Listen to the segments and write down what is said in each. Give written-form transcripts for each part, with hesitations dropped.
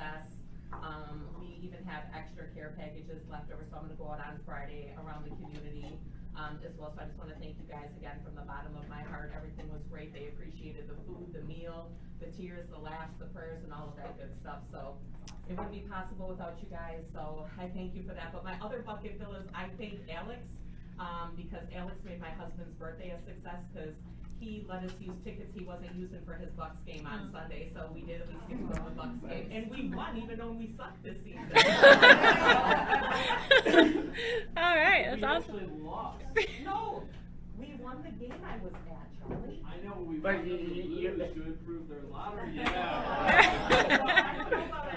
success. We even have extra care packages left over, so I'm gonna go out on Friday around the community as well. So I just wanna thank you guys again from the bottom of my heart. Everything was great. They appreciated the food, the meal, the tears, the laughs, the prayers, and all of that good stuff. So it wouldn't be possible without you guys, so I thank you for that. But my other bucket fill is I thank Alex, because Alex made my husband's birthday a success, because he let us use tickets he wasn't using for his Bucks game on Sunday, so we did at least get to go to the Bucks game, and we won even though we sucked this season. All right, that's awesome. We actually lost. No, we won the game I was at, Charlie. I know, but we But want them to you- lose to improve their lottery.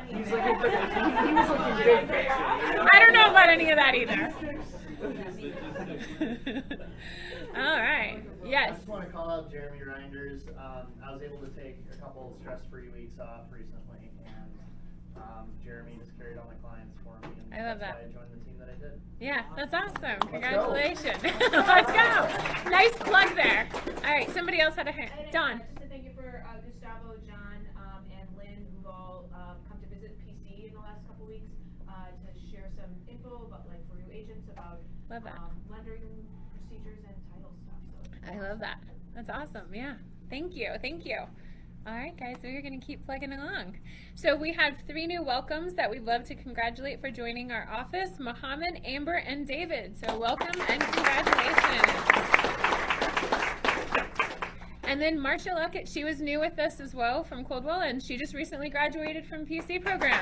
He's looking for he was looking big picture. I don't know about any of that either. All right. Yes. I just want to call out Jeremy Reinders. I was able to take a couple stress-free weeks off recently, and Jeremy just carried all my clients for me. And I love that's that. why I joined the team that I did. Yeah, that's awesome. Let's go. Congratulations. Let's go. Nice plug there. All right, somebody else had a hand. Dawn. Just to thank you for Gustavo, John, and Lynn, who've all come to visit PC in the last couple weeks to share some info about, like, for new agents about Love that. lending procedures and title stuff. So I love that. That's awesome. Yeah. Thank you. Thank you. All right, guys, we're going to keep plugging along. So we have 3 new welcomes that we'd love to congratulate for joining our office: Mohammed, Amber, and David. So welcome and congratulations. And then Marcia Luckett, she was new with us as well from Coldwell, and she just recently graduated from PC program.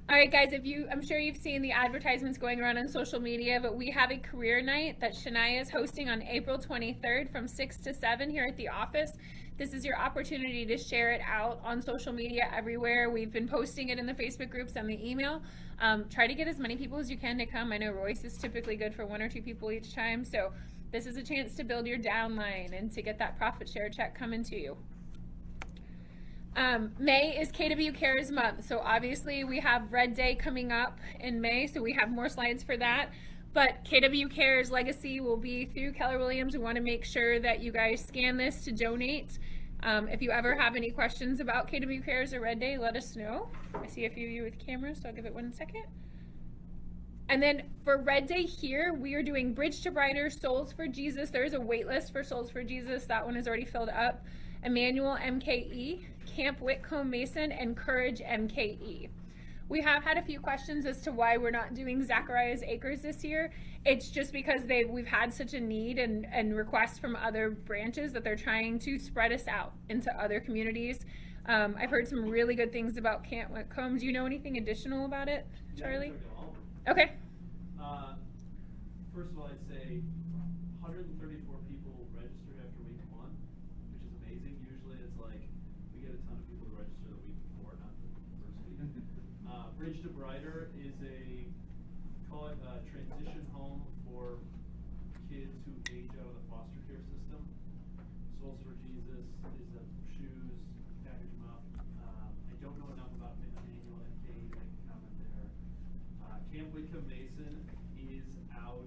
All right, guys, I'm sure you've seen the advertisements going around on social media, but we have a career night that Shania is hosting on April 23rd from 6 to 7 here at the office. This is your opportunity to share it out on social media everywhere. We've been posting it in the Facebook groups and the email. Try to get as many people as you can to come. I know Royce is typically good for 1 or 2 people each time, so this is a chance to build your downline and to get that profit share check coming to you. May is KW Cares month, so obviously we have Red Day coming up in May, so we have more slides for that. But KW Cares legacy will be through Keller Williams. We want to make sure that you guys scan this to donate. If you ever have any questions about KW Cares or Red Day, let us know. I see a few of you with cameras, so I'll give it 1 second. And then for Red Day here, we are doing Bridge to Brighter, Souls for Jesus. There is a wait list for Souls for Jesus. That one is already filled up. Emmanuel MKE, Camp Whitcomb Mason, and Courage MKE. We have had a few questions as to why we're not doing Zacharias Acres this year. It's just because we've had such a need and requests from other branches that they're trying to spread us out into other communities. I've heard some really good things about Camp Whitcomb. Do you know anything additional about it, Charlie? Yeah, Okay. First of all, I'd say 134 people registered after week 1, which is amazing. Usually it's like we get a ton of people to register the week before, not the first week. Bridge to Brighter is call it a transition home for kids who age out of the foster care system. Souls for Jesus is the shoes, package them up. I don't know enough about Emmanuel MK to comment there. Camp Whitcomb Mason is out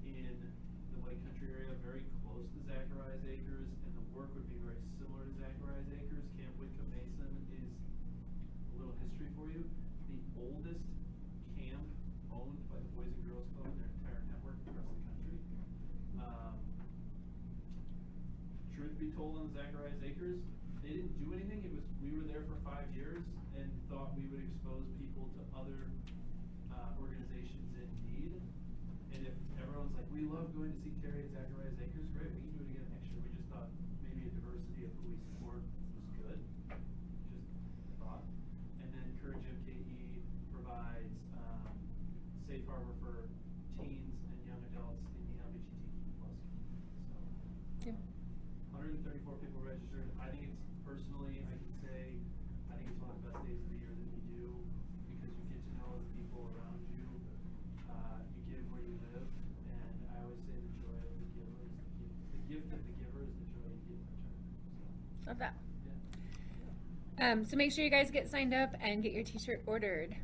in the White Country area, very close to Zacharias Acres, and the work would be very similar to Zacharias Acres. Camp Whitcomb Mason is a little history for you. The oldest camp owned by the Boys and Girls Club in their entire network across the country. Truth be told, on Zacharias Acres, they didn't do anything. We were there for 5 years and thought we would expose people to other organizations in need. And if everyone's like, we love going to see Terry at Zacharias Acres, great, we can do it again next year. We just thought maybe a diversity of who we support was good. Just a thought. And then Courage MKE provides safe harbor for teens and young adults in the LGBTQ plus community. So 134 people registered. I think it's, personally, I can say, I think it's one of the best days of the year that we do, because you get to know the people around you. You give where you live, and I always say the joy of the giver is the gift of the giver is the joy you get in return. So, Love that. yeah. So make sure you guys get signed up and get your t-shirt ordered.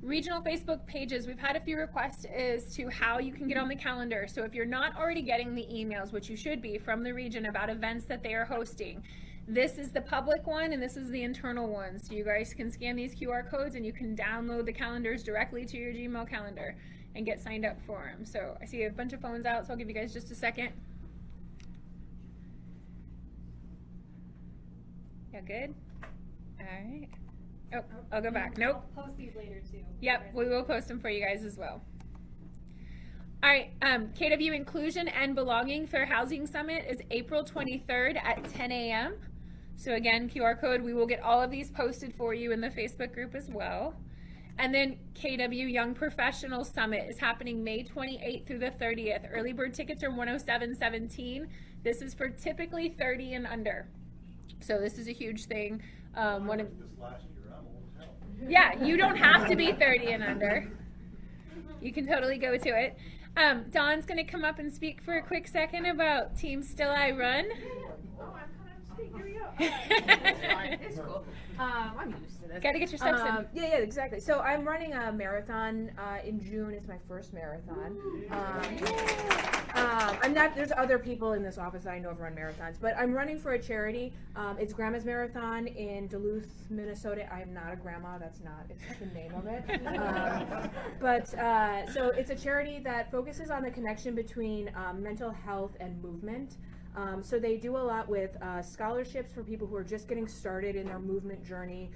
Regional Facebook pages, we've had a few requests as to how you can get on the calendar. So if you're not already getting the emails, which you should be, from the region about events that they are hosting, This is the public one and this is the internal one. So you guys can scan these QR codes and you can download the calendars directly to your Gmail calendar and get signed up for them. So I see a bunch of phones out, so I'll give you guys just a second. Yeah, good? All right. Oh, I'll go back. Nope. I'll post these later too. Yep, we will post them for you guys as well. All right, KW Inclusion and Belonging Fair Housing Summit is April 23rd at 10 a.m. So again, QR code, we will get all of these posted for you in the Facebook group as well. And then KW Young Professional Summit is happening May 28th through the 30th. Early bird tickets are $107.17. This is for typically 30 and under. So this is a huge thing. One of, This last year, I'm old as hell. yeah, you don't have to be 30 and under. You can totally go to it. Dawn's going to come up and speak for a quick second about Team Still I Run. Oh, I'm coming up to speak, here we go. It's cool. I'm used to this. Got to get your steps in. Yeah, exactly. So I'm running a marathon in June. It's my first marathon. I'm not. There's other people in this office that I know have run marathons, but I'm running for a charity. It's Grandma's Marathon in Duluth, Minnesota. I am not a grandma. That's not. It's the name of it. So it's a charity that focuses on the connection between mental health and movement. So they do a lot with scholarships for people who are just getting started in their movement journey.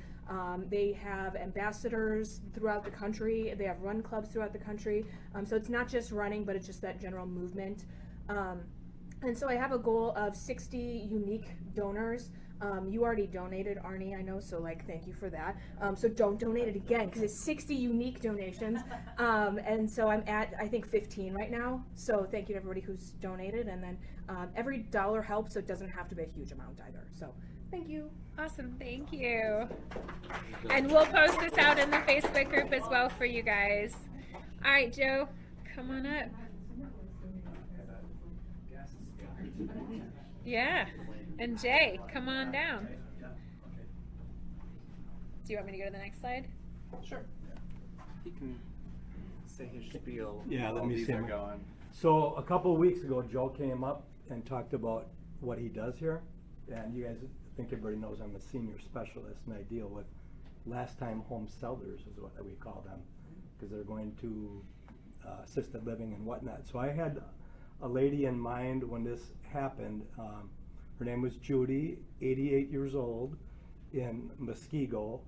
They have ambassadors throughout the country. They have run clubs throughout the country. So it's not just running, but it's just that general movement. And so I have a goal of 60 unique donors. You already donated, Arnie, I know, so thank you for that. So don't donate it again, because it's 60 unique donations. And so I'm at, I think, 15 right now. So thank you to everybody who's donated. And then every dollar helps, so it doesn't have to be a huge amount either. So thank you. Awesome, thank you. And we'll post this out in the Facebook group as well for you guys. All right, Joe, come on up. Yeah, and Jay, come on down. Do you want me to go to the next slide? Sure. He can say his spiel. Yeah, let while me these see. are going. So a couple of weeks ago, Joe came up and talked about what he does here. And you guys, I think everybody knows I'm a senior specialist and I deal with last time home sellers is what we call them, because they're going to assisted living and whatnot. So I had a lady in mind when this happened. Her name was Judy, 88 years old, in Muskego,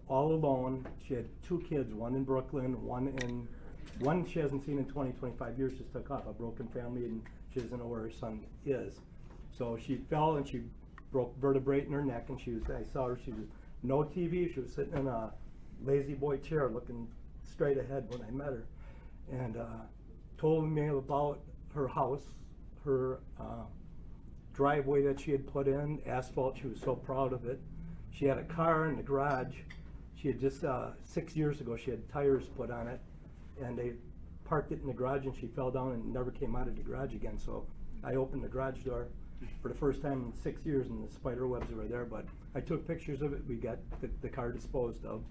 all alone. She had 2 kids, one in Brooklyn, one she hasn't seen in 20, 25 years, just took off, a broken family, and she doesn't know where her son is. So she fell and she broke vertebrae in her neck, and I saw her, she was no TV, she was sitting in a lazy boy chair looking straight ahead when I met her, and told me about her house, her driveway that she had put in, asphalt. She was so proud of it. She had a car in the garage. She had just 6 years ago, she had tires put on it, and they parked it in the garage, and she fell down and never came out of the garage again. So I opened the garage door for the first time in 6 years, and the spider webs were there, but I took pictures of it. We got the car disposed of.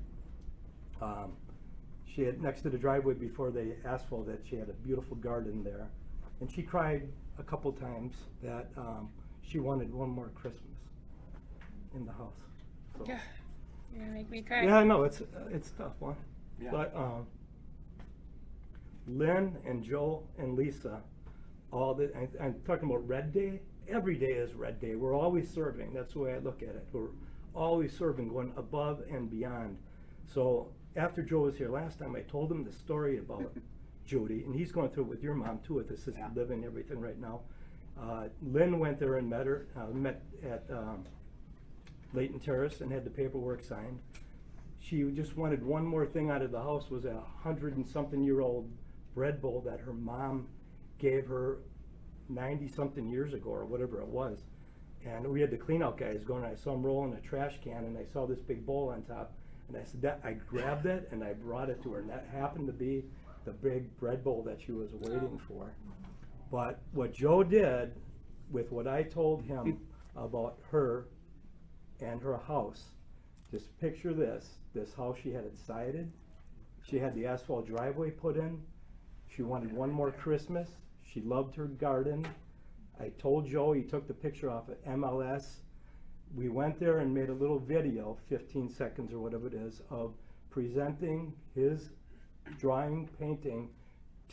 She had, next to the driveway before they asphalted it, she had a beautiful garden there. And she cried a couple times that she wanted one more Christmas in the house. So, Yeah, you're gonna make me cry. yeah, I know, it's a tough one. Yeah. But Lynn and Joe and Lisa, I'm talking about Red Day. Every day is Red Day. We're always serving. That's the way I look at it. We're always serving, going above and beyond. So after Joe was here last time, I told him the story about Judy, and he's going through it with your mom too, with assisted living and everything right now. Lynn went there and met her, met at Layton Terrace and had the paperwork signed. She just wanted one more thing out of the house, was a 100-and-something-year-old bread bowl that her mom gave her 90-something years ago or whatever it was. And we had the clean out guys going, and I saw them rolling a trash can, and I saw this big bowl on top. And I said, I grabbed it and I brought it to her, and that happened to be the big bread bowl that she was waiting for. But what Joe did with what I told him about her and her house, just picture this house, she had it sided, she had the asphalt driveway put in, she wanted one more Christmas, she loved her garden. I told Joe, he took the picture off of MLS, we went there and made a little video, 15 seconds or whatever it is, of presenting his drawing, painting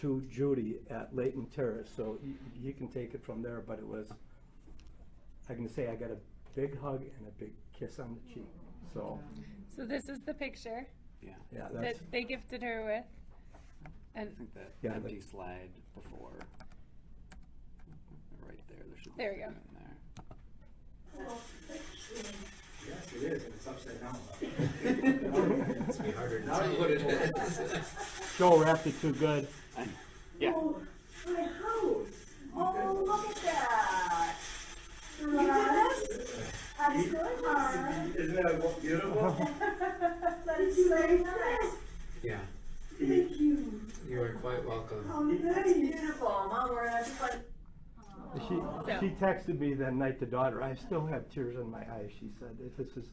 to Judy at Layton Terrace. So you can take it from there, but it was, I can say I got a big hug and a big kiss on the cheek. So this is the picture Yeah. yeah, that that's, they gifted her with. I And think that Yeah, empty but- slide before. Right there. There should be There we something go. in there. Yes, it is, and it's upside down. It's harder to tell what it is. Joe wrapped it too good. Yeah. Oh, my house. Oh, look at that. You did this? That's good, Mom. Isn't that beautiful? That is so nice. Yeah, Thank you. you are quite welcome. Oh, that's beautiful. Mom, we're just like, She texted me that night, the daughter, I still have tears in my eyes, she said. This is,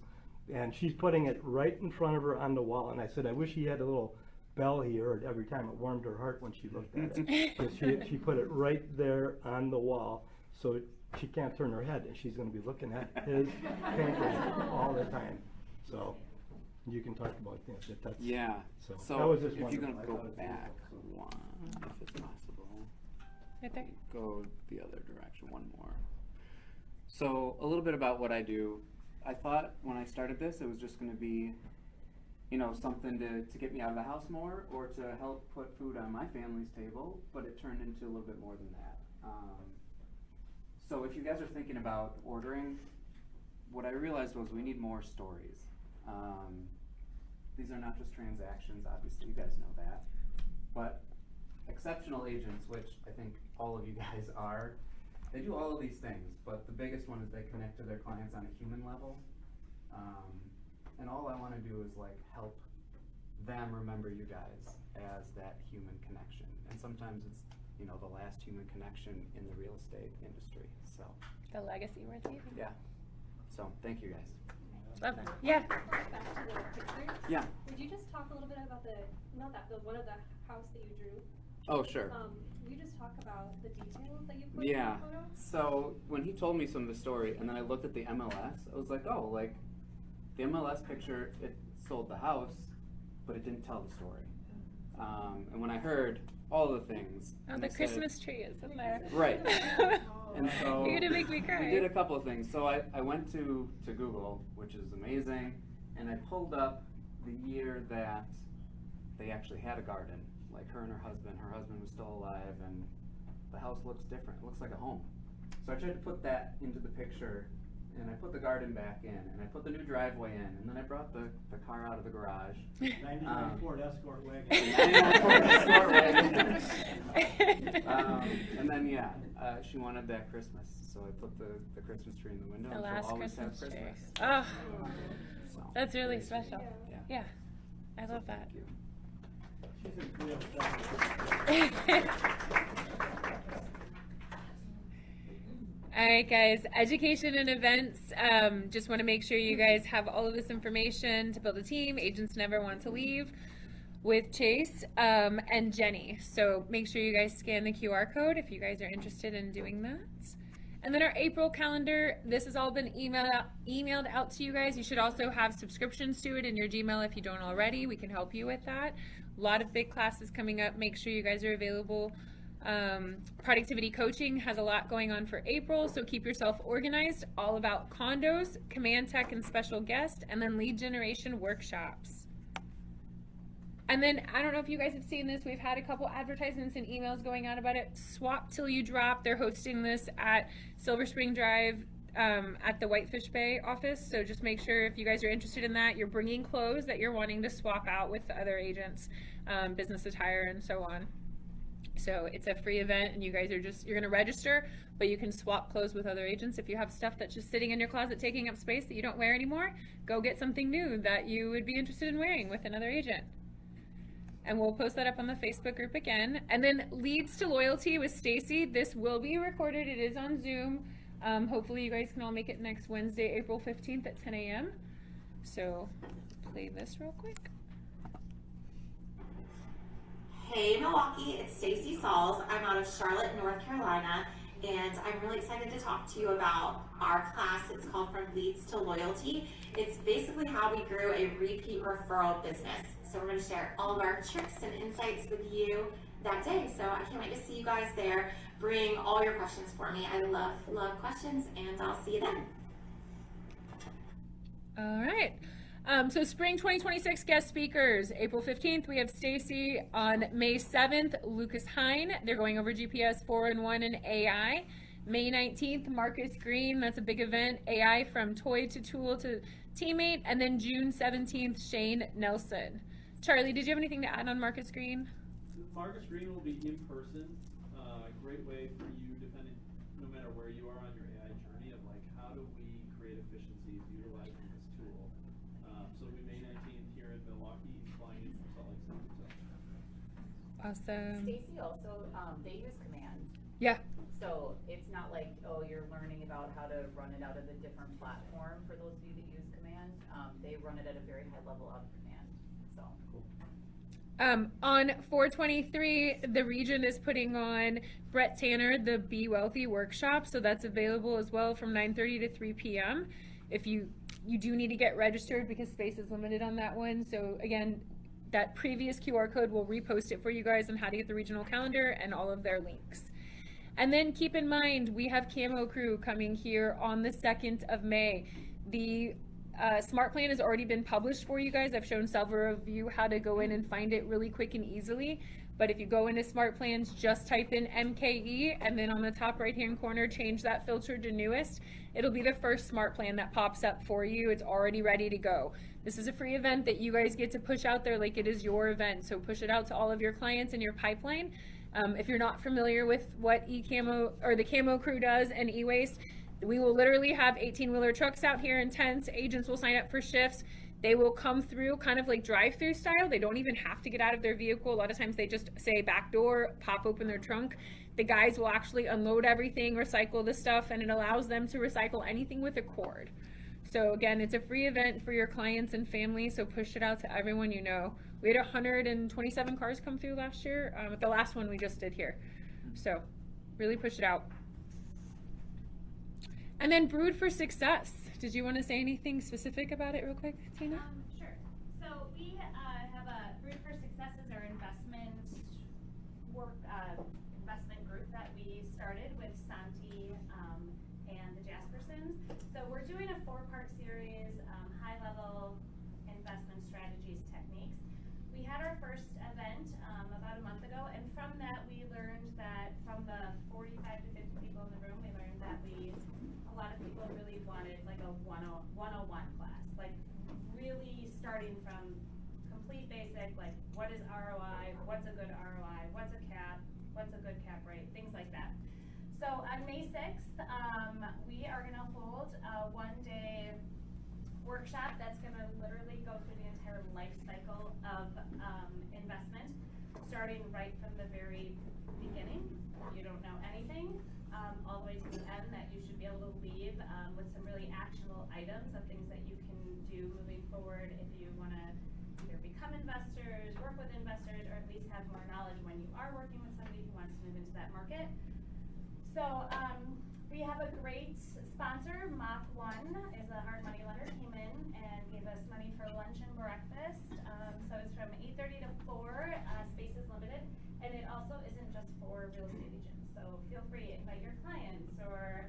and she's putting it right in front of her on the wall, and I said, I wish he had a little bell he heard every time. It warmed her heart when she looked at it. 'Cause she put it right there on the wall, so she can't turn her head, and she's gonna be looking at his painting all the time. So, you can talk about that, that's. Yeah. So, So, that was just if you're wonderful. gonna I go thought it was back beautiful. one, if it's possible. right there. Go the other direction, one more. So, a little bit about what I do. I thought when I started this, it was just gonna be, you know, something to get me out of the house more, or to help put food on my family's table, but it turned into a little bit more than that. So if you guys are thinking about ordering, what I realized was we need more stories. These are not just transactions, obviously, you guys know that, but exceptional agents, which I think all of you guys are, they do all of these things, but the biggest one is they connect to their clients on a human level. And all I wanna do is like help them remember you guys as that human connection. And sometimes it's, you know, the last human connection in the real estate industry, so, The legacy we're leaving. yeah. So, thank you guys. Love that. Yeah. Back to the picture. Yeah. Would you just talk a little bit about the one of the house that you drew? Oh, sure. Will you just talk about the details that you put Yeah, in the photo? so when he told me some of the story, and then I looked at the MLS, I was like, oh, like, the MLS picture, it sold the house, but it didn't tell the story. And when I heard all the things. Oh, and the I said- Christmas tree is in there. Right. And so. You're gonna make me cry. We did a couple of things. So I went to Google, which is amazing, and I pulled up the year that they actually had a garden. Like her and her husband was still alive, and the house looks different. It looks like a home. So I tried to put that into the picture, and I put the garden back in, and I put the new driveway in, and then I brought the car out of the garage. 99 Ford Escort wagon. 99 Ford Escort wagon. And then, yeah, she wanted that Christmas, so I put the Christmas tree in the window. The and last she'll always Christmas have tree. Christmas. Oh, So, that's really special. yeah. Yeah, I love that. Thank you. She's a real star. All right, guys, education and events. Just want to make sure you guys have all of this information to build a team. Agents never want to leave with Chase and Jenny. So make sure you guys scan the QR code if you guys are interested in doing that. And then our April calendar, this has all been emailed out to you guys. You should also have subscriptions to it in your Gmail if you don't already. We can help you with that. A lot of big classes coming up. Make sure you guys are available. Productivity coaching has a lot going on for April, so keep yourself organized. All about condos, command tech and special guest, and then lead generation workshops. And then, I don't know if you guys have seen this, we've had a couple advertisements and emails going out about it. Swap Till You Drop, they're hosting this at Silver Spring Drive at the Whitefish Bay office, so just make sure if you guys are interested in that, you're bringing clothes that you're wanting to swap out with the other agents, business attire and so on. So it's a free event, and you guys are you're gonna register, but you can swap clothes with other agents. If you have stuff that's just sitting in your closet taking up space that you don't wear anymore, go get something new that you would be interested in wearing with another agent. And we'll post that up on the Facebook group again. And then Leads to Loyalty with Stacy. This will be recorded. It is on Zoom. Hopefully you guys can all make it next Wednesday, April 15th at 10 a.m. So play this real quick. Hey Milwaukee, it's Stacy Sauls. I'm out of Charlotte, North Carolina, and I'm really excited to talk to you about our class. It's called From Leads to Loyalty. It's basically how we grew a repeat referral business. So we're going to share all of our tricks and insights with you that day. So I can't wait to see you guys there. Bring all your questions for me. I love questions, and I'll see you then. All right. So spring 2026 guest speakers. April 15th, we have Stacy. On May 7th, Lucas Hine. They're going over GPS 4-in-1 and AI. May 19th, Marcus Green. That's a big event. AI from toy to tool to teammate. And then June 17th, Shane Nelson. Charlie, did you have anything to add on Marcus Green? Marcus Green will be in person. Great way for you, depending, no matter where you are on your AI journey, of like, how do we create efficiencies utilizing this tool? So we May 19th here in Milwaukee, flying in from Salt Lake City. Awesome. Stacy also, they use Command. Yeah. So it's not like, oh, you're learning about how to run it out of a different platform. For those of you that use Command, they run it at a very high level out of Command. So cool. On 4/23, the region is putting on Brett Tanner, the Be Wealthy workshop. So that's available as well from 9:30 to 3 p.m. If you do need to get registered because space is limited on that one. So again, that previous QR code will repost it for you guys on how to get the regional calendar and all of their links. And then keep in mind, we have Camo Crew coming here on the 2nd of May. The Smart Plan has already been published for you guys. I've shown several of you how to go in and find it really quick and easily. But if you go into Smart Plans, just type in MKE, and then on the top right-hand corner, change that filter to newest. It'll be the first Smart Plan that pops up for you. It's already ready to go. This is a free event that you guys get to push out there like it is your event. So push it out to all of your clients in your pipeline. If you're not familiar with what eCamo or the Camo Crew does and eWaste, we will literally have 18-wheeler trucks out here in tents. Agents will sign up for shifts. They will come through kind of like drive-through style. They don't even have to get out of their vehicle. A lot of times they just say back door, pop open their trunk. The guys will actually unload everything, recycle the stuff, and it allows them to recycle anything with a cord. So again, it's a free event for your clients and family, so push it out to everyone you know. We had 127 cars come through last year, the last one we just did here. So really push it out. And then Brewed for Success. Did you want to say anything specific about it real quick, Tina? Sure. So we have a Brewed for Success is our investment group that we started with Santi and the Jaspersons. So we're doing a 4-part series, high-level investment strategies, techniques. We had our first event about a month ago, and from that we learned that from the 45 to 50 people in the room, we learned that a lot of people really wanted like a 101 class, like really starting from complete basic, like what is ROI, what's a good ROI, what's a cap, what's a good cap rate, things like that. So on May 6th, we are going to hold a 1-day workshop that's going to literally go through the entire life cycle of investment, starting right from the very beginning. You don't know anything. All the way to the end, that you should be able to leave with some really actionable items of things that you can do moving forward if you want to either become investors, work with investors, or at least have more knowledge when you are working with somebody who wants to move into that market. So we have a great sponsor. Mach 1 is a hard money lender, came in and gave us money for lunch and breakfast. So it's from 8:30 to 4, space is limited, and it also isn't just for real estate agents. So feel free to invite your clients or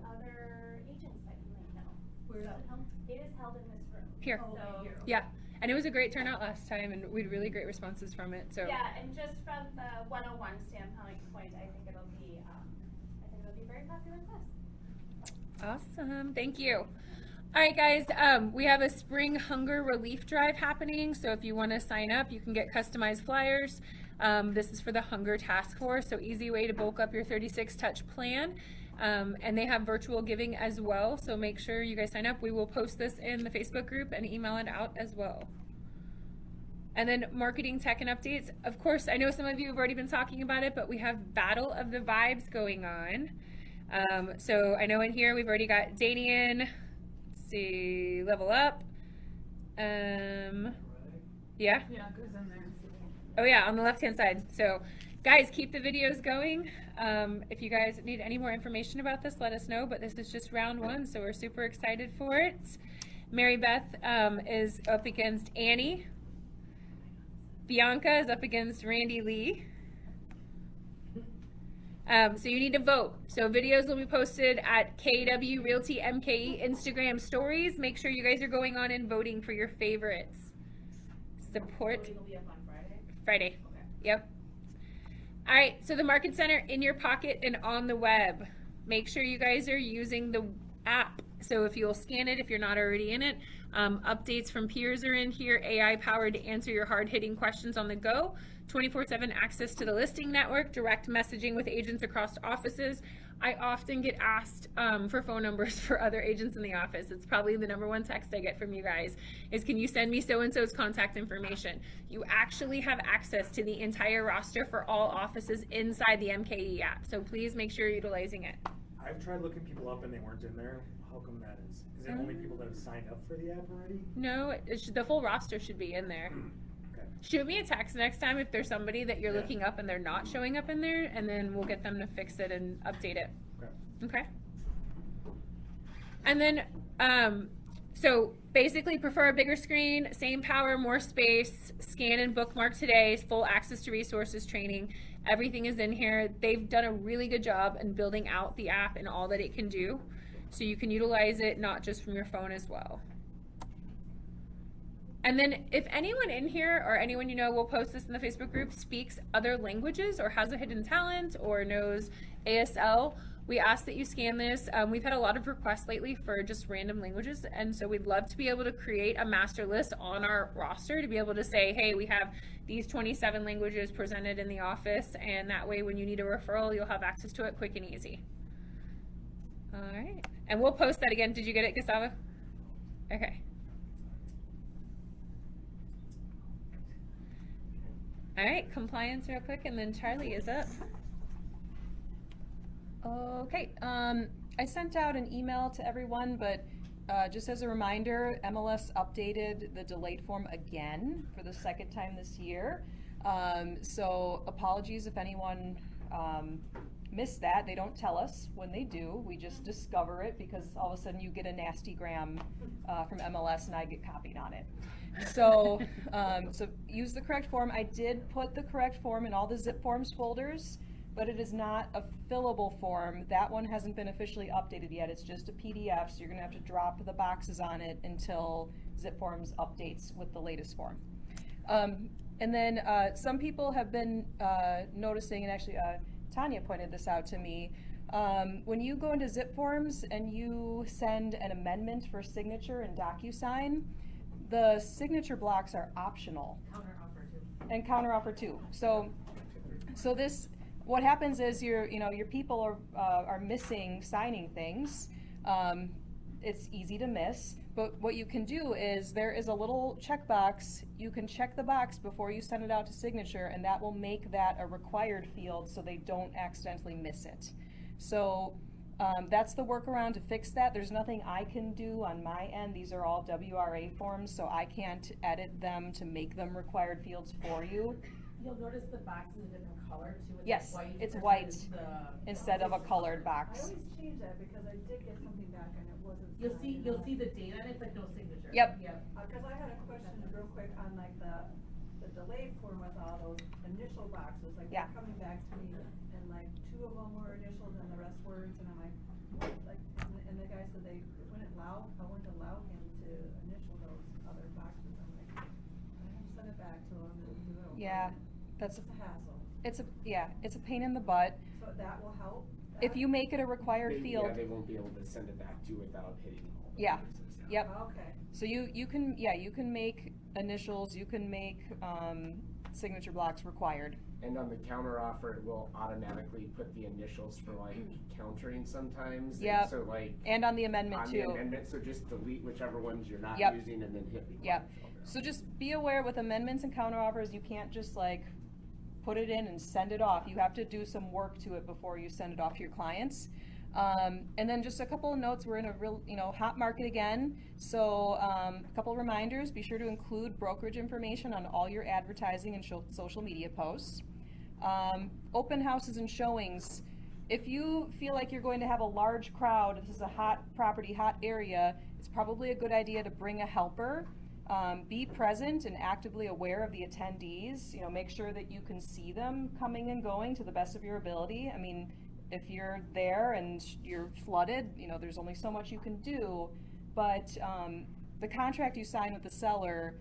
other agents that you might know. Where is it held? It is held in this room. Here. So, yeah. And it was a great turnout last time, and we had really great responses from it. So yeah, and just from the 101 standpoint, I think it'll be a very popular class. Awesome. Thank you. All right, guys, we have a spring hunger relief drive happening. So if you want to sign up, you can get customized flyers. This is for the Hunger Task Force, so easy way to bulk up your 36 touch plan. And they have virtual giving as well, so make sure you guys sign up. We will post this in the Facebook group and email it out as well. And then marketing tech and updates. Of course, I know some of you have already been talking about it, but we have Battle of the Vibes going on. So I know in here we've already got Danian, let's see, Level Up. Yeah? Yeah, it goes in there. Oh yeah, on the left-hand side. So Guys, keep the videos going. If you guys need any more information about this, let us know, but this is just round 1, so we're super excited for it. Mary Beth is up against Annie. Bianca is up against Randy Lee. So you need to vote. So videos will be posted at KW Realty MKE Instagram stories. Make sure you guys are going on and voting for your favorites. Support. It'll be up on Friday? Friday. Okay. Yep. All right, so the Market Center in your pocket and on the web. Make sure you guys are using the app. So if you'll scan it, if you're not already in it, updates from peers are in here, AI powered to answer your hard-hitting questions on the go, 24/7 access to the listing network, direct messaging with agents across offices. I often get asked for phone numbers for other agents in the office. It's probably the #1 text I get from you guys is, can you send me so-and-so's contact information? You actually have access to the entire roster for all offices inside the MKE app. So please make sure you're utilizing it. I've tried looking people up and they weren't in there. How come that is? Is it only people that have signed up for the app already? No, the full roster should be in there. Okay. Shoot me a text next time if there's somebody that you're looking up and they're not showing up in there, and then we'll get them to fix it and update it. Okay. And then, so basically prefer a bigger screen, same power, more space, scan and bookmark today, full access to resources, training, everything is in here. They've done a really good job in building out the app and all that it can do. So you can utilize it not just from your phone as well. And then if anyone in here or anyone you know, will post this in the Facebook group, speaks other languages or has a hidden talent or knows ASL, we ask that you scan this. We've had a lot of requests lately for just random languages, and so we'd love to be able to create a master list on our roster to be able to say, hey, we have these 27 languages presented in the office, and that way when you need a referral, you'll have access to it quick and easy. All right, and we'll post that again. Did you get it, Gustavo? Okay. All right, compliance real quick, and then Charlie is up. Okay, I sent out an email to everyone, but just as a reminder, MLS updated the delayed form again for the 2nd time this year. So apologies if anyone missed that. They don't tell us when they do. We just discover it because all of a sudden you get a nasty gram from MLS and I get copied on it. So, so use the correct form. I did put the correct form in all the zip forms folders, but it is not a fillable form. That one hasn't been officially updated yet. It's just a PDF, so you're gonna have to drop the boxes on it until zip forms updates with the latest form. And then some people have been noticing, and actually Tanya pointed this out to me, when you go into zip forms and you send an amendment for signature in DocuSign, the signature blocks are optional. Counteroffer too. And counteroffer too. So this, what happens is your people are missing signing things. It's easy to miss, but what you can do is there is a little checkbox. You can check the box before you send it out to signature, and that will make that a required field so they don't accidentally miss it. So that's the workaround to fix that. There's nothing I can do on my end. These are all WRA forms, so I can't edit them to make them required fields for you. You'll notice the box is a different color too. Yes, white it's versus white the- instead of a colored box. I always change that because I did get something back and it wasn't. You'll see the date on it, but no signature. Yep. Cause I had a question real quick on like the delayed form with all those initial boxes, like they're coming back to me and like 2 of them were initials and the rest words, and I'm like, what? Like, and the guy said I wouldn't allow him to initial those other boxes. I'm like, I can send it back to him and do it. Yeah, that's It's a hassle. it's a pain in the butt. So that will help? If you make it a required field. Yeah, they won't be able to send it back to you without hitting all the Yeah. boxes, Yep. Okay. So you can make initials, you can make signature blocks required. And on the counter offer, it will automatically put the initials for like countering sometimes. Yeah. So like. And on the amendment on too. On the amendment, so just delete whichever ones you're not Yep. using and then hit require. Yep. So just be aware with amendments and counter offers, you can't just like put it in and send it off. You have to do some work to it before you send it off to your clients. And then just a couple of notes, we're in a real, hot market again. So a couple of reminders, be sure to include brokerage information on all your advertising and social media posts. Open houses and showings. If you feel like you're going to have a large crowd, if this is a hot property, hot area, it's probably a good idea to bring a helper. Be present and actively aware of the attendees. You know, make sure that you can see them coming and going to the best of your ability. I mean, if you're there and you're flooded, you know, there's only so much you can do. But the contract you sign with the seller,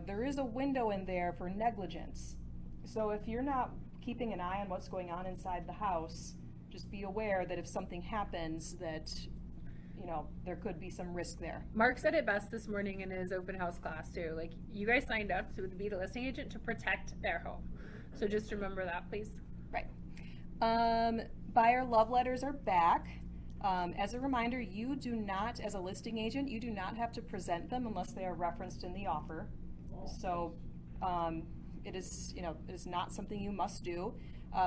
there is a window in there for negligence. So if you're not keeping an eye on what's going on inside the house, just be aware that if something happens that, you know, there could be some risk there. Mark said it best this morning in his open house class too. Like, you guys signed up to be the listing agent to protect their home. So just remember that, please. Right. Buyer love letters are back. As a reminder, you do not, as a listing agent, you do not have to present them unless they are referenced in the offer. So it is, you know, it is not something you must do.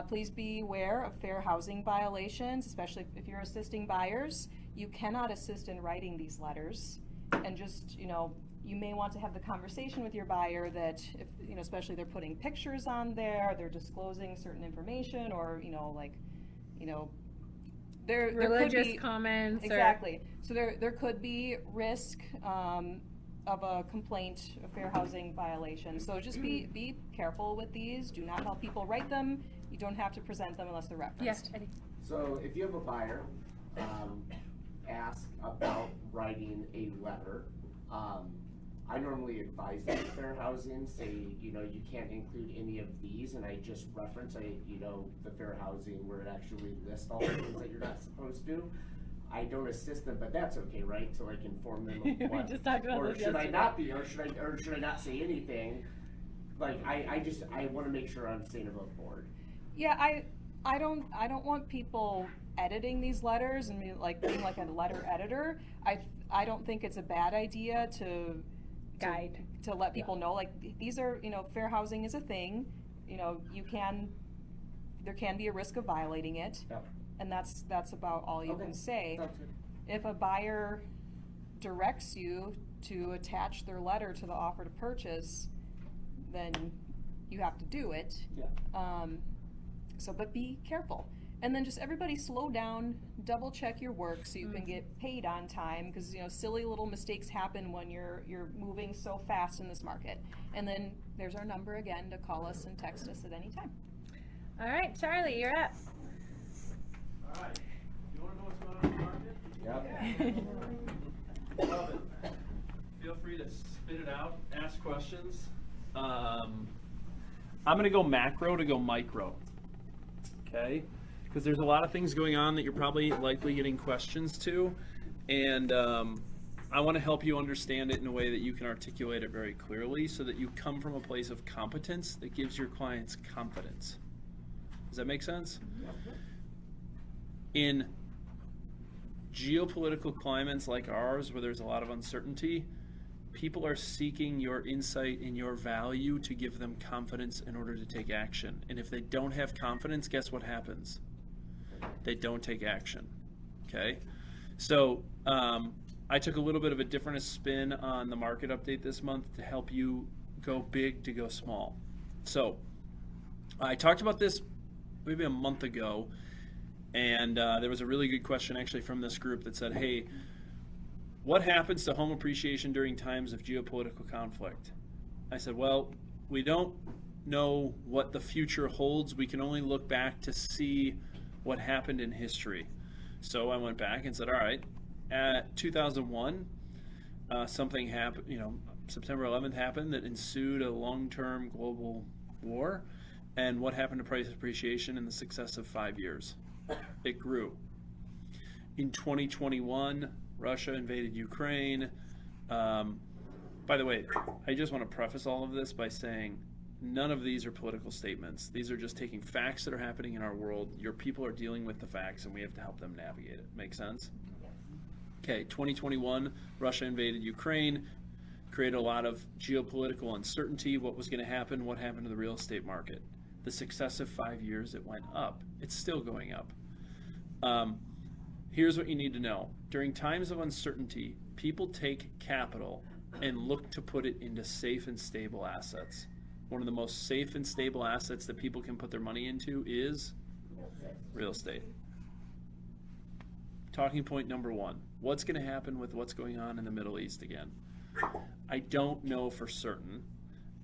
Please be aware of fair housing violations, especially if you're assisting buyers. You cannot assist in writing these letters, and just, you know, you may want to have the conversation with your buyer that if, you know, especially they're putting pictures on there, they're disclosing certain information, or, you know, like, you know, there Religious could be comments. exactly. So there could be risk of a complaint, a fair housing violation. So just be careful with these. Do not help people write them. You don't have to present them unless they're referenced. Yes. So if you have a buyer, ask about writing a letter. I normally advise them of fair housing, say, you know, you can't include any of these, and I just reference, you know, the fair housing where it actually lists all the things that you're not supposed to. I don't assist them, but that's okay, right? To like inform them of what, just talked about or this should yesterday. I not be, or should I not say anything? Like I want to make sure I'm staying above board. Yeah, I don't want people editing these letters and being like a letter editor. I don't think it's a bad idea to let people know, like, these are, you know, fair housing is a thing. You know, there can be a risk of violating it. Yep. And that's about all you can say. Sounds good. If a buyer directs you to attach their letter to the offer to purchase, then you have to do it. Yeah. But be careful. And then just everybody slow down, double check your work so you can get paid on time, because, you know, silly little mistakes happen when you're moving so fast in this market. And then there's our number again to call us and text us at any time. All right, Charlie, you're up. All right. You want to know what's going on in the market? Yep. Love it. Feel free to spit it out, ask questions. I'm going to go macro to go micro. Okay? Because there's a lot of things going on that you're probably likely getting questions to. And I want to help you understand it in a way that you can articulate it very clearly so that you come from a place of competence that gives your clients confidence. Does that make sense? In geopolitical climates like ours, where there's a lot of uncertainty, people are seeking your insight and your value to give them confidence in order to take action. And if they don't have confidence, guess what happens? They don't take action. Okay? So I took a little bit of a different spin on the market update this month to help you go big to go small. So I talked about this maybe a month ago, and there was a really good question actually from this group that said, hey, what happens to home appreciation during times of geopolitical conflict? I said, well, we don't know what the future holds. We can only look back to see what happened in history. So I went back and said, all right, at 2001, something happened, you know, September 11th happened that ensued a long-term global war. And what happened to price appreciation in the successive 5 years? It grew. In 2021, Russia invaded Ukraine. By the way, I just want to preface all of this by saying none of these are political statements. These are just taking facts that are happening in our world. Your people are dealing with the facts, and we have to help them navigate it. Make sense? Okay, 2021, Russia invaded Ukraine, created a lot of geopolitical uncertainty. What was going to happen? What happened to the real estate market? The successive 5 years, it went up. It's still going up. Here's what you need to know. During times of uncertainty, people take capital and look to put it into safe and stable assets. one of the most safe and stable assets that people can put their money into is real estate. Talking point number one, what's going to happen with what's going on in the Middle East again? I don't know for certain.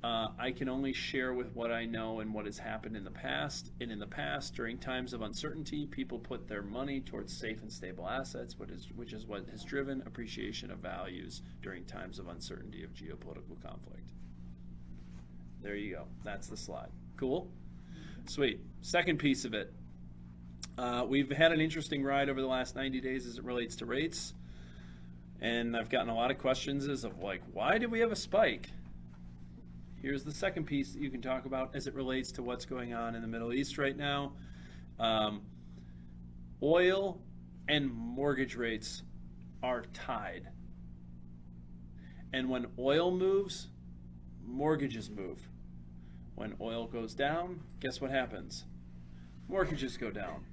I can only share with what I know and what has happened in the past. And in the past, during times of uncertainty, people put their money towards safe and stable assets, which is what has driven appreciation of values during times of uncertainty of geopolitical conflict. There you go. That's the slide. Cool? Sweet. Second piece of it. We've had an interesting ride over the last 90 days as it relates to rates. And I've gotten a lot of questions as of like, why did we have a spike? Here's the second piece that you can talk about as it relates to what's going on in the Middle East right now. Oil and mortgage rates are tied. And when oil moves, mortgages move. When oil goes down, guess what happens? Mortgages go down.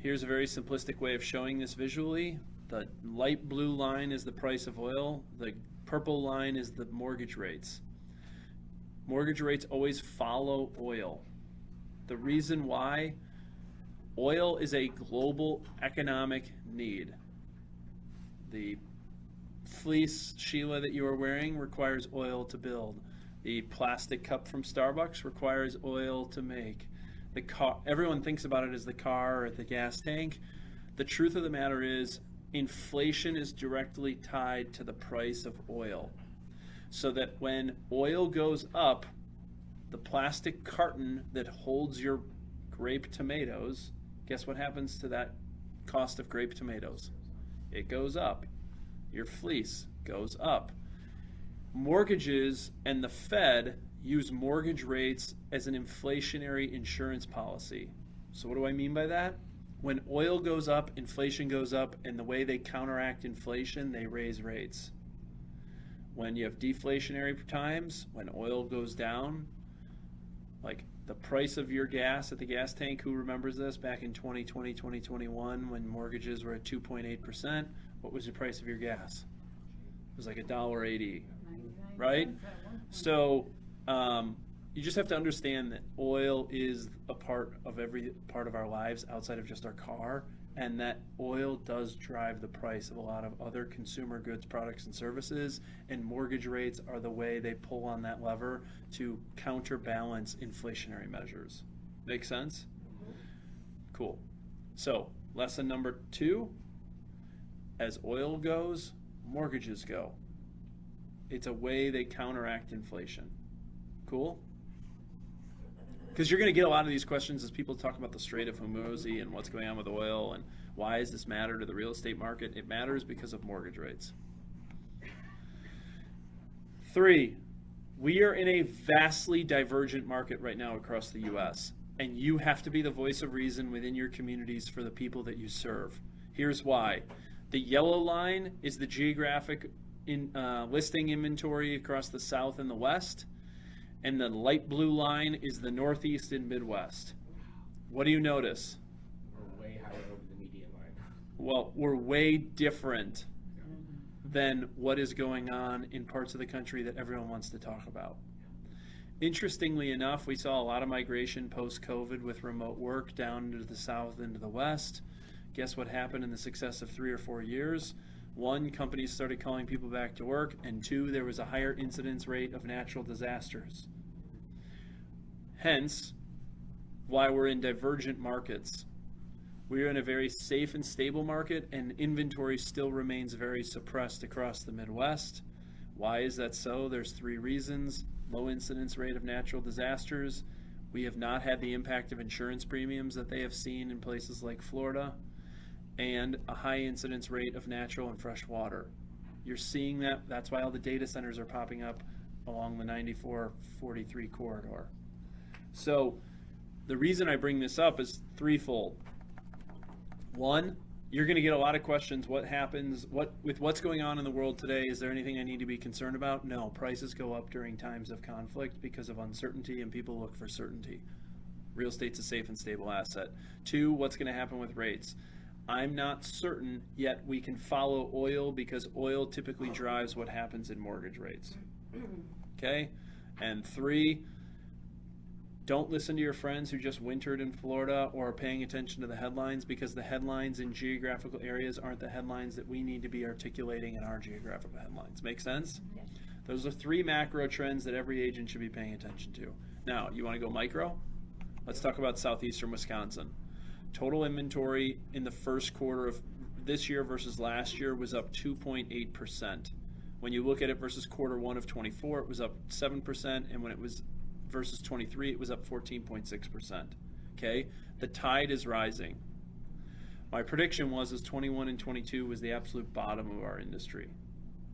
Here's a very simplistic way of showing this visually. The light blue line is the price of oil. The purple line is the mortgage rates. Mortgage rates always follow oil. The reason why, oil is a global economic need. The fleece, Sheila, that you are wearing requires oil to build. The plastic cup from Starbucks requires oil to make. The car, everyone thinks about it as the car or the gas tank. The truth of the matter is, inflation is directly tied to the price of oil. So that when oil goes up, the plastic carton that holds your grape tomatoes, guess what happens to that cost of grape tomatoes? It goes up. Your fleece goes up. Mortgages and the Fed use mortgage rates as an inflationary insurance policy. So what do I mean by that? When oil goes up, inflation goes up, and the way they counteract inflation, they raise rates. When you have deflationary times, when oil goes down, like the price of your gas at the gas tank, who remembers this back in 2020, 2021, when mortgages were at 2.8%, what was the price of your gas? It was like $1.80, right? So you just have to understand that oil is a part of every part of our lives outside of just our car, and that oil does drive the price of a lot of other consumer goods, products, and services, and mortgage rates are the way they pull on that lever to counterbalance inflationary measures. Make sense? Cool. So, lesson number 2, as oil goes, mortgages go. It's a way they counteract inflation. Cool? Because you're going to get a lot of these questions as people talk about the Strait of Hormuz and what's going on with oil and why does this matter to the real estate market? It matters because of mortgage rates. 3, we are in a vastly divergent market right now across the U.S. and you have to be the voice of reason within your communities for the people that you serve. Here's why. The yellow line is the geographic listing inventory across the South and the West. And the light blue line is the Northeast and Midwest. What do you notice? We're way higher over the median line. Well, we're way different than what is going on in parts of the country that everyone wants to talk about. Interestingly enough, we saw a lot of migration post-COVID with remote work down into the South and to the West. Guess what happened in the success of 3 or 4 years? 1, companies started calling people back to work, and 2, there was a higher incidence rate of natural disasters. Hence, why we're in divergent markets. We're in a very safe and stable market, and inventory still remains very suppressed across the Midwest. Why is that so? There's 3 reasons. Low incidence rate of natural disasters. We have not had the impact of insurance premiums that they have seen in places like Florida. And a high incidence rate of natural and fresh water. You're seeing that. That's why all the data centers are popping up along the 94-43 corridor. So the reason I bring this up is threefold. 1, you're going to get a lot of questions. What happens with what's going on in the world today? Is there anything I need to be concerned about? No. Prices go up during times of conflict because of uncertainty, and people look for certainty. Real estate's a safe and stable asset. 2, what's going to happen with rates? I'm not certain, yet we can follow oil because oil typically drives what happens in mortgage rates. Okay? And 3, don't listen to your friends who just wintered in Florida or are paying attention to the headlines, because the headlines in geographical areas aren't the headlines that we need to be articulating in our geographical headlines. Make sense? Yes. Those are 3 macro trends that every agent should be paying attention to. Now, you want to go micro? Let's talk about southeastern Wisconsin. Total inventory in the first quarter of this year versus last year was up 2.8%. When you look at it versus quarter 1 of 24, it was up 7%, and when it was versus 23, it was up 14.6%. Okay? The tide is rising. My prediction was 21 and 22 was the absolute bottom of our industry.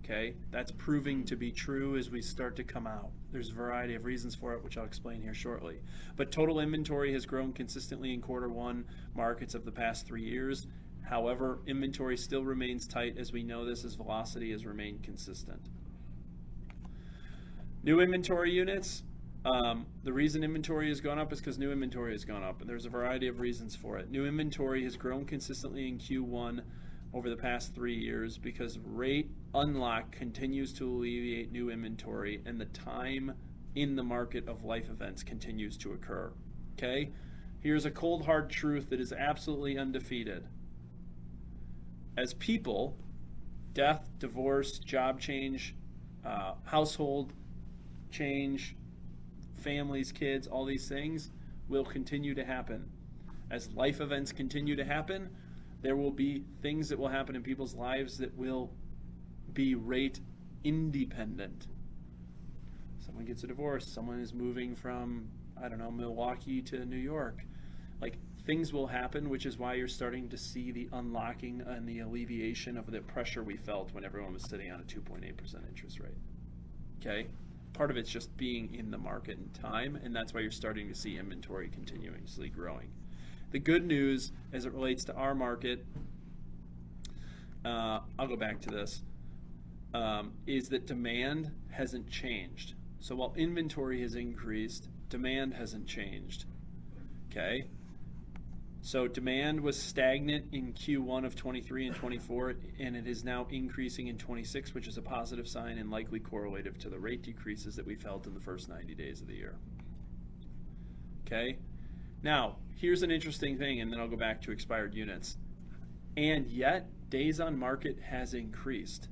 Okay? That's proving to be true as we start to come out. There's a variety of reasons for it, which I'll explain here shortly. But total inventory has grown consistently in quarter 1 markets of the past 3 years. However, inventory still remains tight, as we know this, as velocity has remained consistent. New inventory units. The reason inventory has gone up is because new inventory has gone up, and there's a variety of reasons for it. New inventory has grown consistently in Q1 over the past 3 years because rate unlock continues to alleviate new inventory, and the time in the market of life events continues to occur. Okay? Here's a cold hard truth that is absolutely undefeated. As people, death, divorce, job change, household change, families, kids, all these things will continue to happen. As life events continue to happen, there will be things that will happen in people's lives that will be rate independent. Someone gets a divorce, someone is moving from, I don't know, Milwaukee to New York. Like, things will happen, which is why you're starting to see the unlocking and the alleviation of the pressure we felt when everyone was sitting on a 2.8% interest rate. Okay? Part of it's just being in the market in time, and that's why you're starting to see inventory continuously growing. The good news as it relates to our market, I'll go back to this, is that demand hasn't changed. So while inventory has increased, demand hasn't changed. Okay? So demand was stagnant in Q1 of 23 and 24, and it is now increasing in 26, which is a positive sign and likely correlative to the rate decreases that we felt in the first 90 days of the year. Okay? Now, here's an interesting thing, and then I'll go back to expired units. And yet, days on market has increased.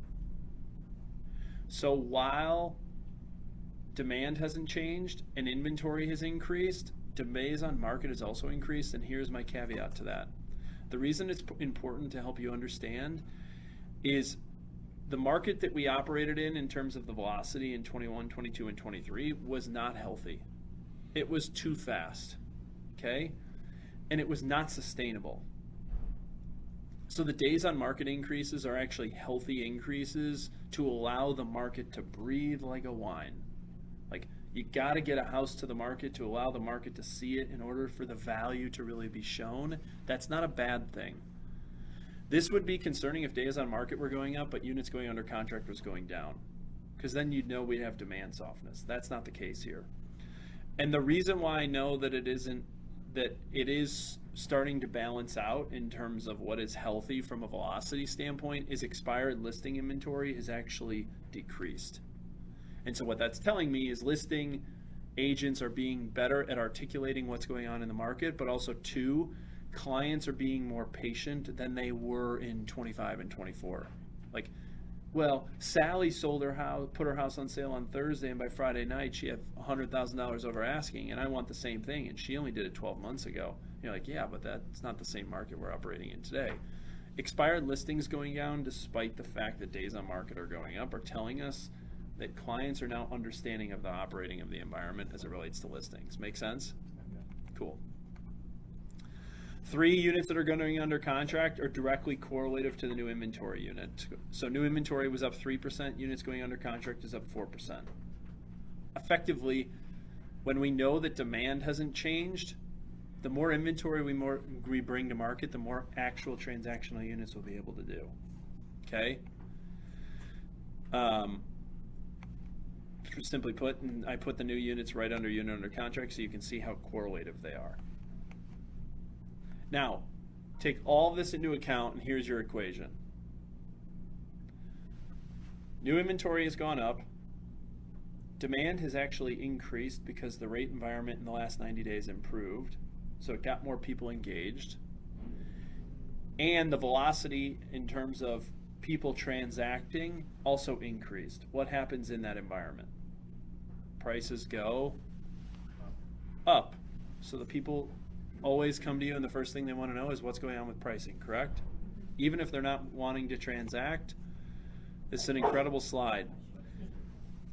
So while demand hasn't changed and inventory has increased, days on market has also increased, and here's my caveat to that. The reason it's important to help you understand is the market that we operated in terms of the velocity in 21, 22, and 23 was not healthy. It was too fast, okay? And it was not sustainable. So the days on market increases are actually healthy increases to allow the market to breathe like a wine. Like, you got to get a house to the market to allow the market to see it in order for the value to really be shown. That's not a bad thing. This would be concerning if days on market were going up, but units going under contract was going down, because then you'd know we'd have demand softness. That's not the case here. And the reason why I know that it isn't, that it is starting to balance out in terms of what is healthy from a velocity standpoint is expired listing inventory has actually decreased. And so what that's telling me is listing agents are being better at articulating what's going on in the market, but also 2, clients are being more patient than they were in 25 and 24. Like, well, Sally sold her house, put her house on sale on Thursday, and by Friday night she had $100,000 over asking, and I want the same thing, and she only did it 12 months ago. You're like, yeah, but that's not the same market we're operating in today. Expired listings going down, despite the fact that days on market are going up, are telling us that clients are now understanding of the operating of the environment as it relates to listings. Make sense? Cool. 3 units that are going under contract are directly correlative to the new inventory unit. So new inventory was up 3%, units going under contract is up 4%. Effectively, when we know that demand hasn't changed, the more inventory we bring to market, the more actual transactional units we'll be able to do. Okay? Simply put, and I put the new units right under unit under contract so you can see how correlative they are. Now, take all of this into account, and here's your equation. New inventory has gone up. demand has actually increased because the rate environment in the last 90 days improved. So it got more people engaged. And the velocity in terms of people transacting also increased. What happens in that environment? Prices go up. So the people always come to you and the first thing they want to know is what's going on with pricing, correct? Even if they're not wanting to transact, it's an incredible slide.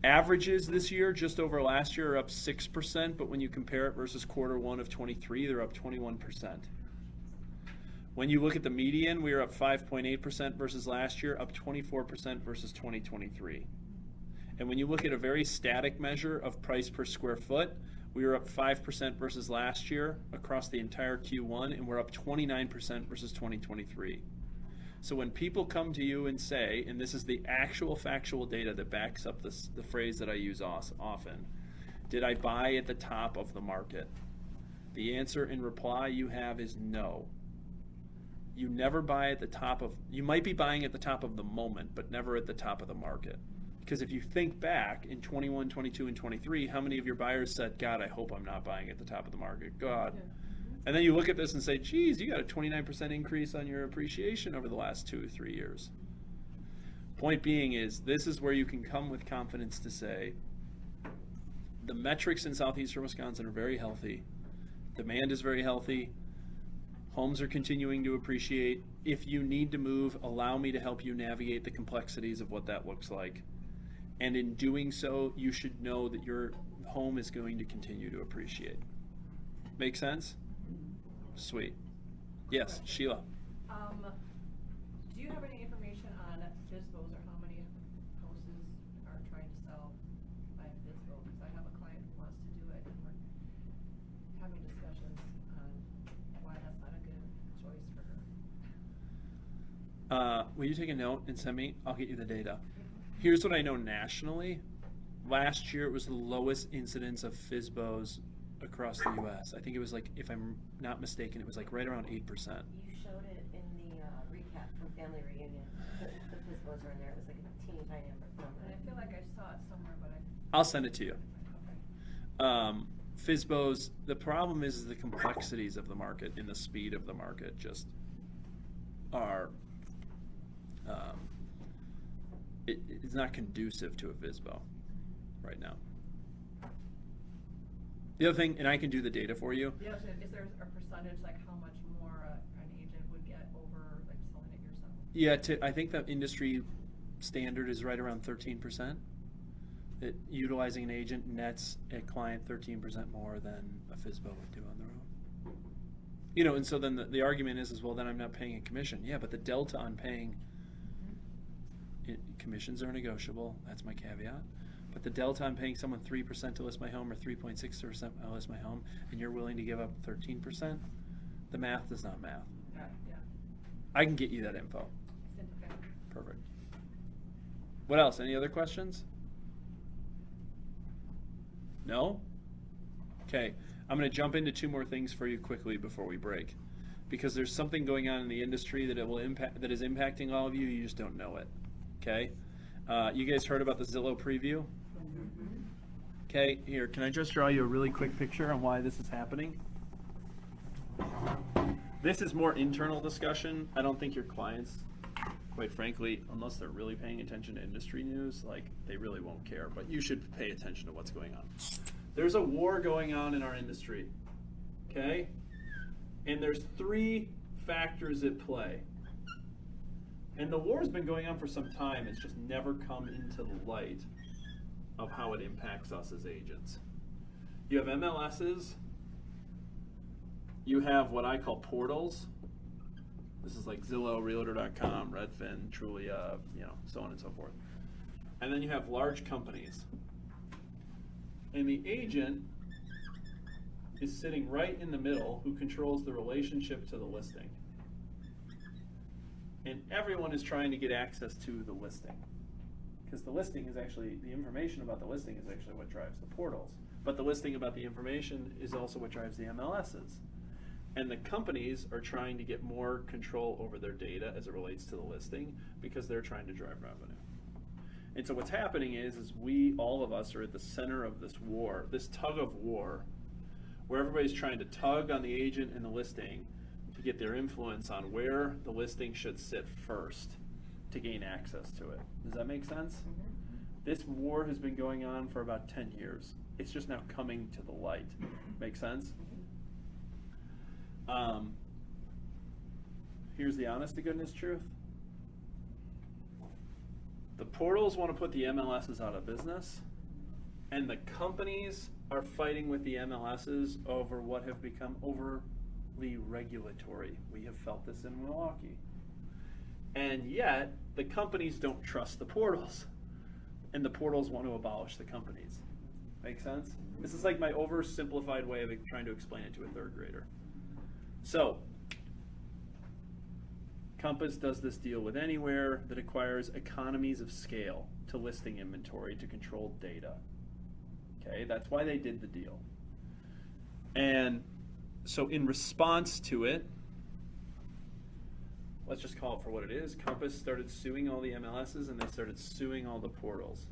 Averages this year, just over last year, are up 6%, but when you compare it versus Q1 of 23, they're up 21%. When you look at the median, we are up 5.8% versus last year, up 24% versus 2023. And when you look at a very static measure of price per square foot, we are up 5% versus last year across the entire Q1, and we're up 29% versus 2023. So when people come to you and say, and this is the actual factual data that backs up the phrase that I use often, did I buy at the top of the market? The answer in reply you have is no. You never buy at the top of, you might be buying at the top of the moment, but never at the top of the market. Because if you think back in 21, 22, and 23, how many of your buyers said, God, I hope I'm not buying at the top of the market, God. Yeah. And then you look at this and say, geez, you got a 29% increase on your appreciation over the last 2 or 3 years. Point being is, this is where you can come with confidence to say, the metrics in southeastern Wisconsin are very healthy. Demand is very healthy. Homes are continuing to appreciate. If you need to move, allow me to help you navigate the complexities of what that looks like. And in doing so, you should know that your home is going to continue to appreciate. Make sense? Sweet. Yes, Sheila. Do you have any information on FSBOs or how many houses are trying to sell by FSBO? Because I have a client who wants to do it, and we're having discussions on why that's not a good choice for her. Will you take a note and send me? I'll get you the data. Here's what I know nationally. Last year, it was the lowest incidence of FSBOs across the U.S. I think it was like, if I'm not mistaken, it was like right around 8%. You showed it in the recap from Family Reunion. The FSBOs were in there. It was like a teeny tiny number. And I feel like I saw it somewhere, but I'll send it to you. FSBOs, the problem is the complexities of the market and the speed of the market just are, it's not conducive to a FSBO right now. The other thing, and I can do the data for you. Yeah, so is there a percentage, like how much more an agent would get over like selling it yourself? Yeah, I think the industry standard is right around 13%. Utilizing an agent nets a client 13% more than a FSBO would do on their own. You know, and so then the argument is well, then I'm not paying a commission. Yeah, but the delta on paying, commissions are negotiable. That's my caveat. But the delta on paying someone 3% to list my home or 3.6% to list my home, and you're willing to give up 13%, the math does not math. Yeah. I can get you that info. Perfect. What else? Any other questions? No? Okay. I'm going to jump into 2 more things for you quickly before we break, because there's something going on in the industry that it will impact, that is impacting all of you. You just don't know it. Okay. You guys heard about the Zillow preview? Okay, here, can I just draw you a really quick picture on why this is happening? This is more internal discussion. I don't think your clients, quite frankly, unless they're really paying attention to industry news, like, they really won't care, but you should pay attention to what's going on. There's a war going on in our industry, okay? And there's 3 factors at play. And the war's been going on for some time. It's just never come into the light of how it impacts us as agents. You have MLSs. You have what I call portals. This is like Zillow, Realtor.com, Redfin, Trulia, so on and so forth. And then you have large companies. And the agent is sitting right in the middle who controls the relationship to the listing. And everyone is trying to get access to the listing. Because the listing is actually, the information about the listing is actually what drives the portals. But the listing about the information is also what drives the MLSs. And the companies are trying to get more control over their data as it relates to the listing because they're trying to drive revenue. And so what's happening is all of us are at the center of this war, this tug of war, where everybody's trying to tug on the agent and the listing to get their influence on where the listing should sit first to gain access to it. Does that make sense? This war has been going on for about 10 years. It's just now coming to the light. Make sense? Here's the honest to goodness truth. The portals want to put the MLSs out of business, and the companies are fighting with the MLSs over what have become overly regulatory. We have felt this in Milwaukee. And yet, the companies don't trust the portals, and the portals want to abolish the companies. Make sense? This is like my oversimplified way of trying to explain it to a third grader. So, Compass does this deal with Anywhere that acquires economies of scale to listing inventory to control data. Okay, that's why they did the deal. And so in response to it, let's just call it for what it is, Compass started suing all the MLSs and they started suing all the portals.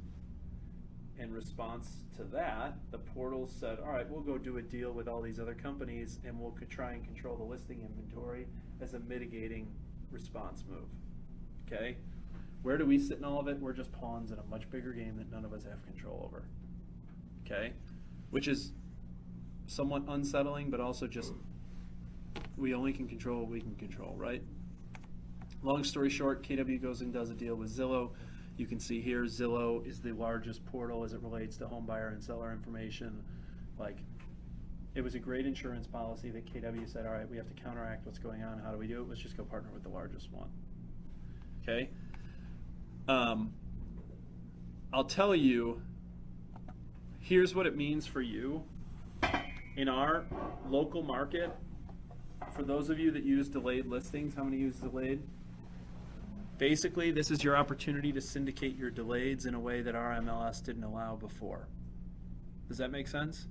In response to that, the portals said, all right, we'll go do a deal with all these other companies and we'll try and control the listing inventory as a mitigating response move. Okay? Where do we sit in all of it? We're just pawns in a much bigger game that none of us have control over. Okay? Which is somewhat unsettling, but also just we only can control what we can control, right? Long story short, KW goes and does a deal with Zillow. You can see here Zillow is the largest portal as it relates to home buyer and seller information. Like, it was a great insurance policy that KW said, all right, we have to counteract what's going on. How do we do it? Let's just go partner with the largest one. Okay? I'll tell you, here's what it means for you. In our local market, for those of you that use delayed listings, how many use delayed? Basically, this is your opportunity to syndicate your delayeds in a way that our MLS didn't allow before. Does that make sense?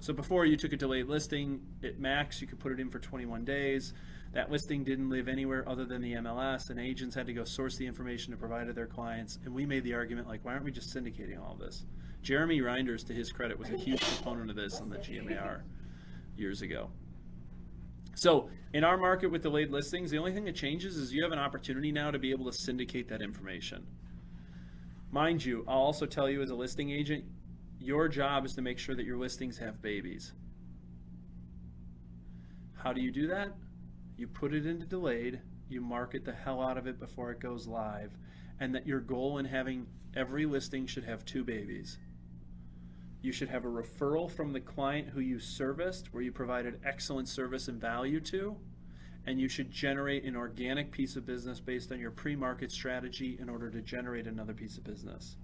So before, you took a delayed listing, at max you could put it in for 21 days. That listing didn't live anywhere other than the MLS, and agents had to go source the information to provide to their clients. And we made the argument, like, why aren't we just syndicating all of this? Jeremy Reinders, to his credit, was a huge proponent of this on the GMAR years ago. So in our market with delayed listings, the only thing that changes is you have an opportunity now to be able to syndicate that information. Mind you, I'll also tell you as a listing agent, your job is to make sure that your listings have babies. How do you do that? You put it into delayed, you market the hell out of it before it goes live, and that your goal in having every listing should have 2 babies. You should have a referral from the client who you serviced, where you provided excellent service and value to, and you should generate an organic piece of business based on your pre-market strategy in order to generate another piece of business.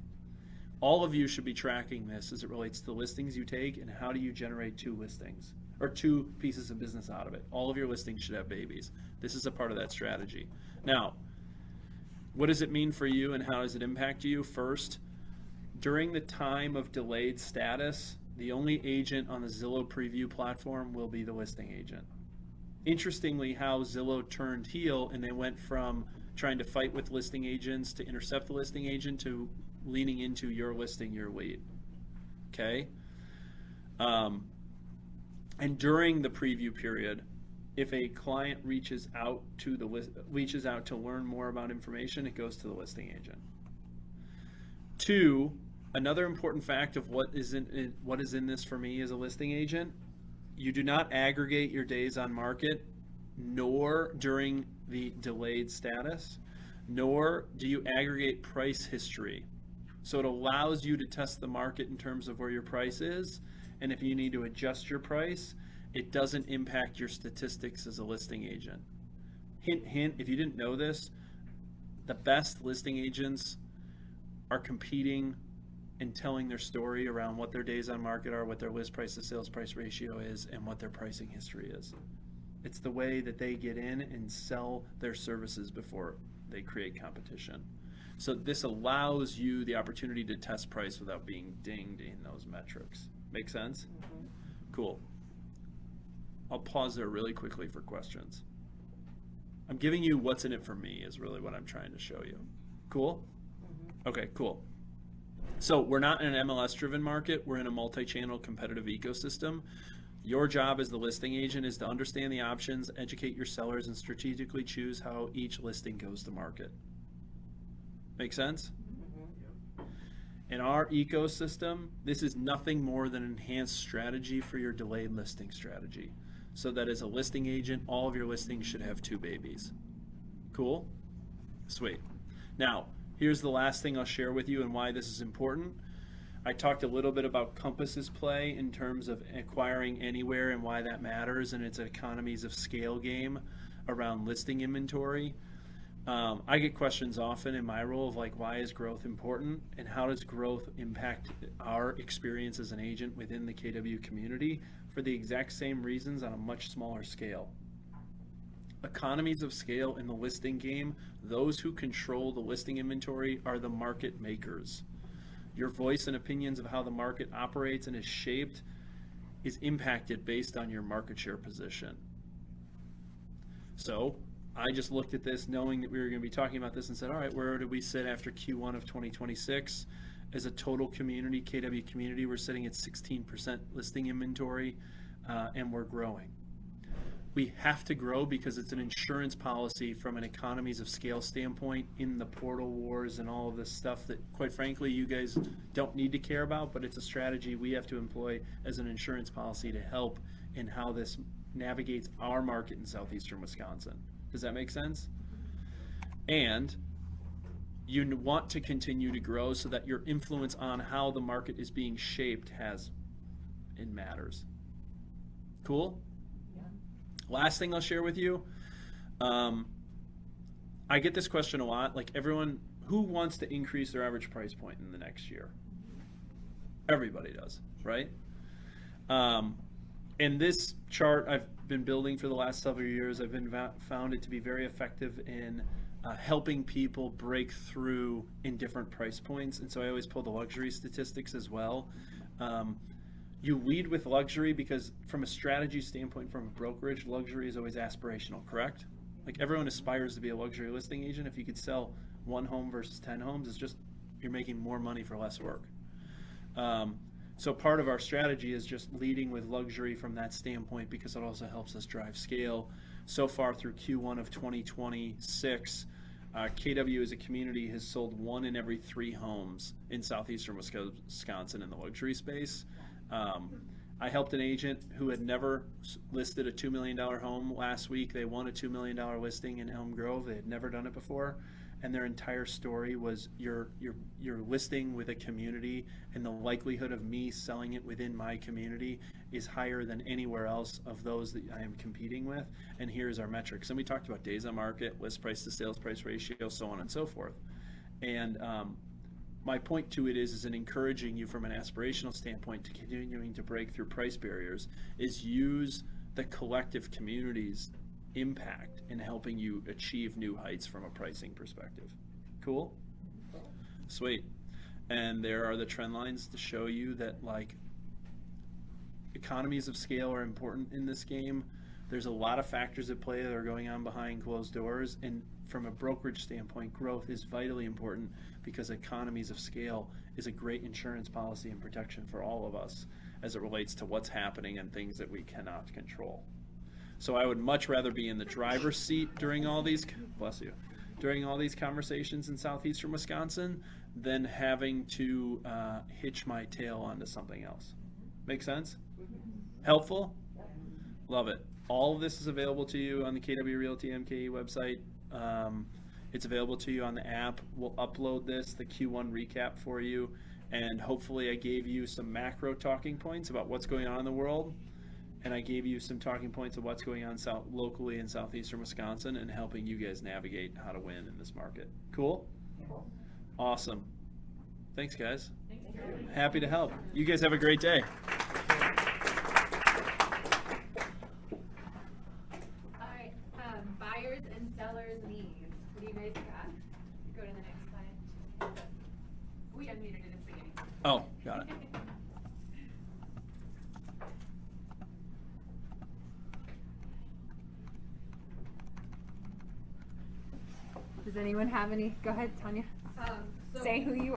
All of you should be tracking this as it relates to the listings you take and how do you generate 2 listings, or 2 pieces of business out of it. All of your listings should have babies. This is a part of that strategy. Now, what does it mean for you and how does it impact you? First, during the time of delayed status, the only agent on the Zillow preview platform will be the listing agent. Interestingly, how Zillow turned heel and they went from trying to fight with listing agents to intercept the listing agent to leaning into your listing, your lead. Okay? And during the preview period, if a client reaches out to learn more about information, it goes to the listing agent. 2, another important fact of what is in this for me as a listing agent, you do not aggregate your days on market, nor during the delayed status, nor do you aggregate price history. So it allows you to test the market in terms of where your price is, and if you need to adjust your price, it doesn't impact your statistics as a listing agent. Hint, hint, if you didn't know this, the best listing agents are competing and telling their story around what their days on market are, what their list price to sales price ratio is, and what their pricing history is. It's the way that they get in and sell their services before they create competition. So this allows you the opportunity to test price without being dinged in those metrics. Make sense? Mm-hmm. Cool. I'll pause there really quickly for questions. I'm giving you what's in it for me is really what I'm trying to show you. Cool? Mm-hmm. Okay, cool. So we're not in an MLS-driven market. We're in a multi-channel competitive ecosystem. Your job as the listing agent is to understand the options, educate your sellers, and strategically choose how each listing goes to market. Make sense? In our ecosystem, this is nothing more than an enhanced strategy for your delayed listing strategy. So that as a listing agent, all of your listings should have 2 babies. Cool? Sweet. Now, here's the last thing I'll share with you and why this is important. I talked a little bit about Compass's play in terms of acquiring anywhere and why that matters, and it's an economies of scale game around listing inventory. I get questions often in my role of like, why is growth important and how does growth impact our experience as an agent within the KW community for the exact same reasons on a much smaller scale. Economies of scale in the listing game, those who control the listing inventory are the market makers. Your voice and opinions of how the market operates and is shaped is impacted based on your market share position. So I just looked at this knowing that we were going to be talking about this and said, all right, where do we sit after Q1 of 2026? As a total community, KW community, we're sitting at 16% listing inventory, and we're growing. We have to grow because it's an insurance policy from an economies of scale standpoint in the portal wars and all of this stuff that, quite frankly, you guys don't need to care about, but it's a strategy we have to employ as an insurance policy to help in how this navigates our market in southeastern Wisconsin. Does that make sense? And you want to continue to grow so that your influence on how the market is being shaped matters. Cool? Yeah. Last thing I'll share with you. I get this question a lot. Like everyone, who wants to increase their average price point in the next year? Everybody does, right? And this chart I've been building for the last several years. I've been found it to be very effective in helping people break through in different price points. And so I always pull the luxury statistics as well. You lead with luxury because from a strategy standpoint, from a brokerage, luxury is always aspirational, correct? Like everyone aspires to be a luxury listing agent. If you could sell 1 home versus 10 homes, it's just, you're making more money for less work. So part of our strategy is just leading with luxury from that standpoint because it also helps us drive scale. So far through Q1 of 2026, KW as a community has sold 1 in every 3 homes in southeastern Wisconsin in the luxury space. I helped an agent who had never listed a $2 million home last week. They won a $2 million listing in Elm Grove. They had never done it before. And their entire story was you're listing with a community, and the likelihood of me selling it within my community is higher than anywhere else of those that I am competing with. And here's our metrics. And we talked about days on market, list price to sales price ratio, so on and so forth. And my point to it is in encouraging you from an aspirational standpoint to continuing to break through price barriers is use the collective community's impact in helping you achieve new heights from a pricing perspective. Cool? Sweet. And there are the trend lines to show you that like economies of scale are important in this game. There's a lot of factors at play that are going on behind closed doors, and from a brokerage standpoint, growth is vitally important because economies of scale is a great insurance policy and protection for all of us as it relates to what's happening and things that we cannot control. So I would much rather be in the driver's seat during all these, bless you, during all these conversations in southeastern Wisconsin than having to hitch my tail onto something else. Make sense? Helpful? Love it. All of this is available to you on the KW Realty MKE website. It's available to you on the app. We'll upload this, the Q1 recap for you, and hopefully I gave you some macro talking points about what's going on in the world. And I gave you some talking points of what's going on locally in southeastern Wisconsin and helping you guys navigate how to win in this market. Cool? Awesome. Thanks, guys. Thank you. Happy to help. You guys have a great day. All right, buyers and sellers needs. What do you guys got? Go to the next slide. We unmuted it at the beginning. Oh, got it. Does anyone have any? Go ahead, Tanya. Say who you are.